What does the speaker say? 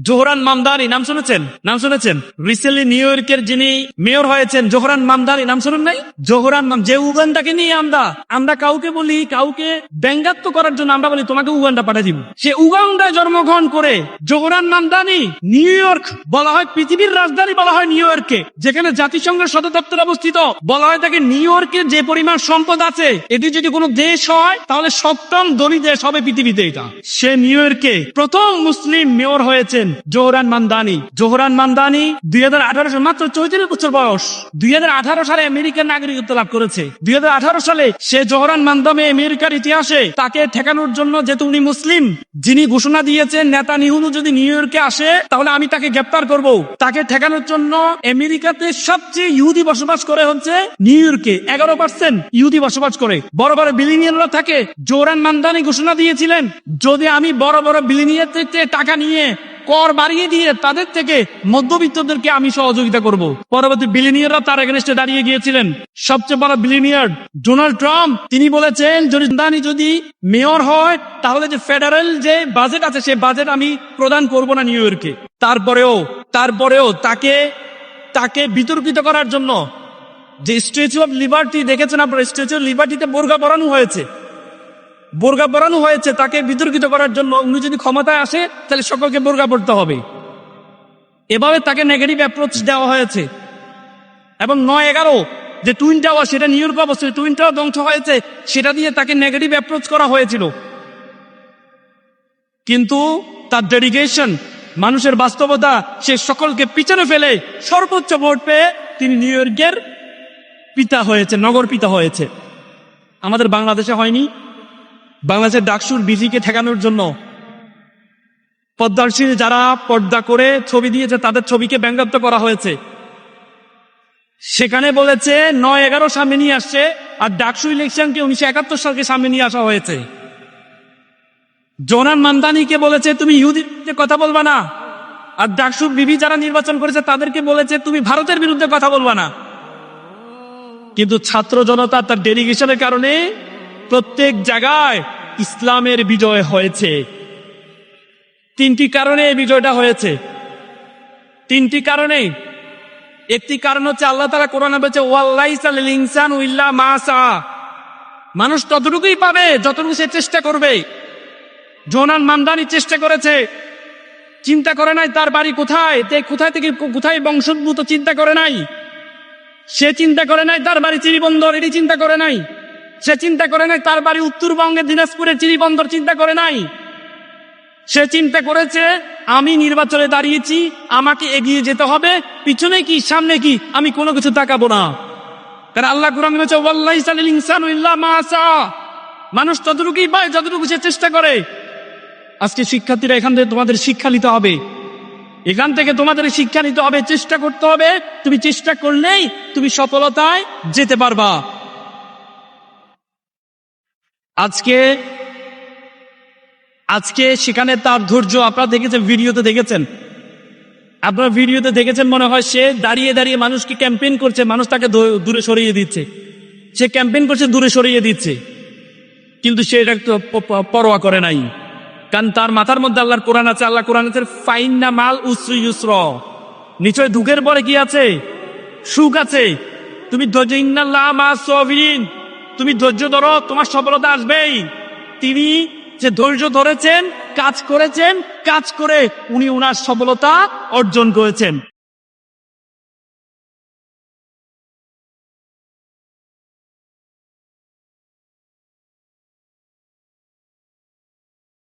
Zohran Mamdani নাম শুনেছেন? Recently new ইয়র্কের যিনি মেয়র হয়েছেন জোহরান মামদানি নাম শুনেন নাই? যে উগান্ডাকে নিয়ে আমরা কাউকে বলি, কাউকে ব্যঙ্গাত্ম করার জন্য আমরা বলি তোমাকে উগান্ডা পাঠিয়ে দিব। সে উগান্ডায় জন্মগ্রহণ করে জোহরান মামদানি নিউ ইয়র্ক বলা হয়, পৃথিবীর রাজধানী বলা হয় নিউ ইয়র্ককে, যেখানে জাতিসংঘের সদর দপ্তর অবস্থিত। বলা হয় তাকে নিউ ইয়র্কের যে পরিমাণ সম্পদ আছে, এটি যদি কোনো দেশ হয় তাহলে সপ্তম ধনী দেশ হবে পৃথিবীতে। এটা সে নিউ ইয়র্কে প্রথম মুসলিম মেয়র হয়েছেন জোহরান মামদানি। 2018 সালে, মাত্র 34 বছর বয়স, 2018 সালে আমেরিকার নাগরিকত্ব লাভ করেছে। 2018 সালে সে জোহরান মামদানি আমেরিকার ইতিহাসে তাকে ঠেকানোর জন্য, যেহেতু উনি মুসলিম, যিনি ঘোষণা দিয়েছেন নেতানিয়াহু যদি নিউ ইয়র্কে আসে তাহলে আমি তাকে গ্রেফতার করব। তাকে ঠেকানোর জন্য আমেরিকাতে সবচেয়ে ইহুদি বসবাস করে হচ্ছে নিউ ইয়র্কে, 11% ইহুদি বসবাস করে। বড় বড় বিলিনিয়াররা থাকে। জোহরান মামদানি ঘোষণা দিয়েছিলেন যদি আমি বড় বড় বিলিনিয়ার থেকে টাকা নিয়ে কর বাড়িয়ে দিয়ে তাদের থেকে মধ্যবিত্তদেরকে আমি সহযোগিতা করব। পরবর্তী বিলিনিয়াররা তার এগেনস্টে দাঁড়িয়ে গিয়েছিলেন। সবচেয়ে বড় বিলিনিয়ার ডোনাল্ড ট্রাম্প, তিনি বলেছেন যদি মেয়র হয় তাহলে যে ফেডারেল যে বাজেট আছে সে বাজেট আমি প্রদান করব না নিউ ইয়র্কে। তারপরেও তাকে বিতর্কিত করার জন্য যে স্ট্যাচু অফ লিবার্টি দেখেছেন আপনারা, স্ট্যাচু অফ লিবার্টিতে বোরকা পরানো হয়েছে তাকে বিতর্কিত করার জন্য। উনি যদি ক্ষমতায় আসে তাহলে সকলকে বোরকা পড়তে হবে। এভাবে তাকে নেগেটিভ অ্যাপ্রোচ দেওয়া হয়েছে। এবং 9/11 যে টুইন টাওয়ার, সেটা নিউ ইয়র্কে অবস্থিত, টুইন টাওয়ার ধ্বংস হয়েছে, সেটা দিয়ে তাকে নেগেটিভ অ্যাপ্রোচ করা হয়েছিল। কিন্তু তার ডেডিকেশন, মানুষের বাস্তবতা, সে সকলকে পিছনে ফেলে সর্বোচ্চ ভোট পেয়ে তিনি নিউ ইয়র্কের পিতা হয়েছে, নগর পিতা হয়েছে। আমাদের বাংলাদেশে হয়নি। বাংলাদেশের ডাকসুর বিজিকে ঠেকানোর জন্য পদ্মাশীল যারা পর্দা করে ছবি দিয়েছে তাদের ছবিকে ব্যঙ্গাত্ম করা হয়েছে। সেখানে বলেছে 9/11 সামনে নিয়ে আসছে, আর ডাকসু ইলেকশনকে 1971 সালকে সামনে নিয়ে আসা হয়েছে। জোহরান মামদানিকে বলেছে তুমি ইহুদিদের কথা বলবা না, আর ডাকসু বিবি যারা নির্বাচন করেছে তাদেরকে বলেছে তুমি ভারতের বিরুদ্ধে কথা বলবা না। কিন্তু ছাত্র জনতা তার ডেডিকেশনের কারণে প্রত্যেক জায়গায় ইসলামের বিজয় হয়েছে। 3টি কারণে এই বিজয়টা হয়েছে। 3টি কারণে। একটি কারণ হচ্ছে আল্লাহ তাআলা কোরআনে বলেছে ওয়াল্লাইসা লিল ইনসানু ইল্লা মা সা, মানুষ ততটুকুই পাবে যতটুকু সে চেষ্টা করবে। জোহরান মামদানি চেষ্টা করেছে, চিন্তা করে নাই তার বাড়ি কোথায়, কোথায় বংশোদ্ভূত, চিন্তা করে নাই। সে চিন্তা করে নাই তার বাড়ি চিরিবন্দর, এটি চিন্তা করে নাই। সে চিন্তা করে নাই তার বাড়ি উত্তরবঙ্গের দিনাজপুরের চিরিবন্দর, চিন্তা করে নাই। সে চিন্তা করেছে আমি নির্বাচনে দাঁড়িয়েছি, আমাকে এগিয়ে যেতে হবে, পিছনে কি সামনে কি আমি কোনো কিছু তাকাবো না। কারণ আল্লাহ কোরআনে বলেছে ওয়াল্লাইসা লিল ইনসানু ইল্লা মা সা, মানুষ ততটুকুই পায় যতটুকু সে চেষ্টা করে। আজকে শিক্ষার্থীরা, এখান থেকে তোমাদের শিক্ষা নিতে হবে, চেষ্টা করতে হবে। তুমি চেষ্টা করলেই তুমি সফলতায় যেতে পারবা। আজকে সেখানে তার ধৈর্য আপনারা দেখেছেন, ভিডিওতে দেখেছেন মনে হয় সে দাঁড়িয়ে দাঁড়িয়ে মানুষকে ক্যাম্পেইন করছে, মানুষ তাকে দূরে সরিয়ে দিচ্ছে, সে ক্যাম্পেইন করছে দূরে সরিয়ে দিচ্ছে, কিন্তু সে এটা পরোয়া করে নাই। কারণ তার মাথার মধ্যে আল্লাহর কোরআন আছে। আল্লাহ কোরআন আছে ফাইন্না মাল উসরি ইউসরা, নিশ্চয় দুঃখের পরে কি আছে, সুখ আছে। তুমি ধৈর্য, ইন্নাল্লাহ মা'আস সাবিরিন, তুমি ধৈর্য ধরো, তোমার সফলতা আসবেই। তিনি যে ধৈর্য ধরেছেন, কাজ করেছেন, কাজ করে উনি উনার সফলতা অর্জন করেছেন।